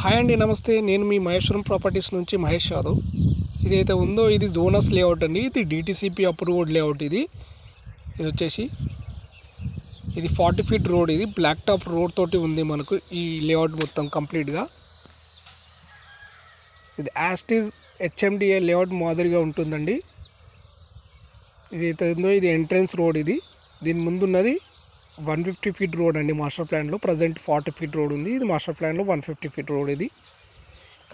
Hi అండి, నమస్తే. నేను మీ మహేశ్వరం ప్రాపర్టీస్ నుంచి మహేష్ యాదవ్. ఇదైతే ఉందో ఇది జోనస్ లేఅవుట్ అండి. ఇది డిటిసిపి అప్రూవ్డ్ లేఅవుట్. ఇది వచ్చేసి ఇది 40 ఫీట్ రోడ్. ఇది బ్లాక్ టాప్ రోడ్ తోటి ఉంది మనకు ఈ లేఅవుట్ మొత్తం కంప్లీట్గా. ఇది యాస్టీజ్ హెచ్ఎండిఏ లేఅవుట్ మాదిరిగా ఉంటుందండి. ఇదైతే ఉందో ఇది ఎంట్రన్స్ రోడ్. ఇది దీని ముందున్నది 150 ఫీట్ రోడ్ అండి. మాస్టర్ ప్లాన్లో ప్రజెంట్ 40 ఫీట్ రోడ్ ఉంది. ఇది మాస్టర్ ప్లాన్లో 150 ఫీట్ రోడ్. ఇది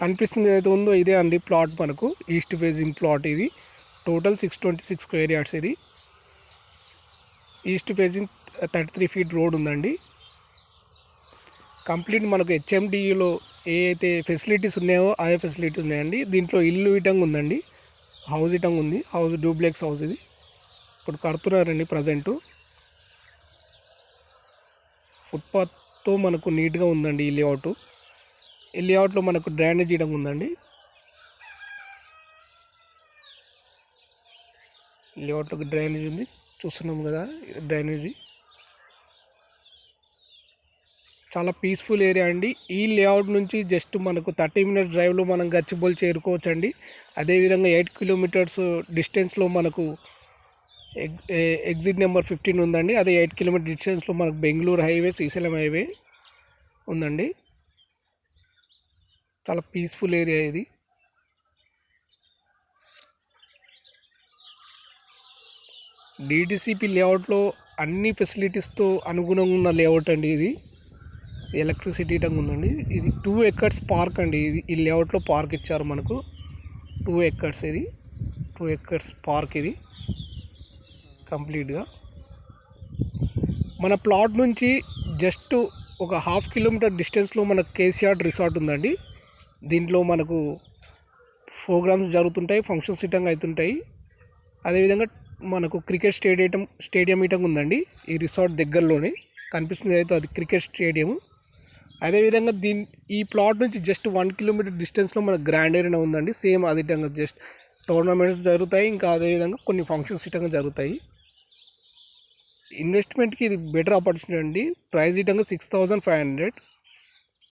కనిపిస్తుంది ఏదైతే ఉందో ఇదే అండి ప్లాట్, మనకు ఈస్ట్ ఫేజింగ్ ప్లాట్. ఇది టోటల్ 626 స్క్వేర్ యార్డ్స్. ఇది ఈస్ట్ ఫేజింగ్ 33 ఫీట్ రోడ్ ఉందండి. కంప్లీట్ మనకు హెచ్ఎండిలో ఏ అయితే ఫెసిలిటీస్ ఉన్నాయో అదే ఫెసిలిటీస్ ఉన్నాయండి. దీంట్లో ఇల్లు ఇటంగా ఉందండి, హౌస్ ఇటంగా ఉంది. House duplex house. ఇది ఇప్పుడు కడుతున్నారండి ప్రజెంటు. ఫుట్పాత్తో మనకు నీట్గా ఉందండి ఈ లేఅవుట్. ఈ లేఅవుట్లో మనకు డ్రైనేజ్ ఇవ్వడం ఉందండి. లేఅవుట్లోకి డ్రైనేజ్ ఉంది, చూస్తున్నాం కదా డ్రైనేజీ. చాలా పీస్ఫుల్ ఏరియా అండి. ఈ లేఅవుట్ నుంచి జస్ట్ మనకు 30 మినిట్స్ డ్రైవ్లో మనం గచ్చిబౌలి చేరుకోవచ్చు అండి. అదేవిధంగా 8 కిలోమీటర్స్ డిస్టెన్స్లో మనకు ఎగ్జిట్ నెంబర్ 15 ఉందండి. అదే 8 కిలోమీటర్ డిస్టెన్స్లో మనకు బెంగళూరు హైవే, శ్రీశైలం హైవే ఉందండి. చాలా పీస్ఫుల్ ఏరియా ఇది. డిటిసిపి లేఅవుట్లో అన్ని ఫెసిలిటీస్తో అనుగుణంగా ఉన్న లేఅవుట్ అండి. ఇది ఎలక్ట్రిసిటీ టంగా ఉందండి. ఇది 2 ఎకర్స్ పార్క్ అండి. ఇది ఈ లేఅవుట్లో పార్క్ ఇచ్చారు మనకు 2 ఎకర్స్. ఇది 2 ఎకర్స్ పార్క్. ఇది కంప్లీట్గా మన ప్లాట్ నుంచి జస్ట్ ఒక 1/2 కిలోమీటర్ డిస్టెన్స్లో మనకు కేసీఆర్ రిసార్ట్ ఉందండి. దీంట్లో మనకు ప్రోగ్రామ్స్ జరుగుతుంటాయి, ఫంక్షన్స్ ఇటంగా అవుతుంటాయి. అదేవిధంగా మనకు క్రికెట్ స్టేడియం ఇటంగా ఉందండి. ఈ రిసార్ట్ దగ్గరలోనే కనిపిస్తుంది అయితే అది క్రికెట్ స్టేడియం. అదేవిధంగా ఈ ప్లాట్ నుంచి జస్ట్ 1 కిలోమీటర్ డిస్టెన్స్లో మనకు గ్రాండ్ ఏరియా ఉందండి. సేమ్ అది ఇటంగా జస్ట్ టోర్నమెంట్స్ జరుగుతాయి, ఇంకా అదేవిధంగా కొన్ని ఫంక్షన్స్ ఇటంగా జరుగుతాయి. ఇన్వెస్ట్మెంట్కి ఇది బెటర్ ఆపర్చునిటీ అండి. ప్రైస్ ఇటంగా 6500.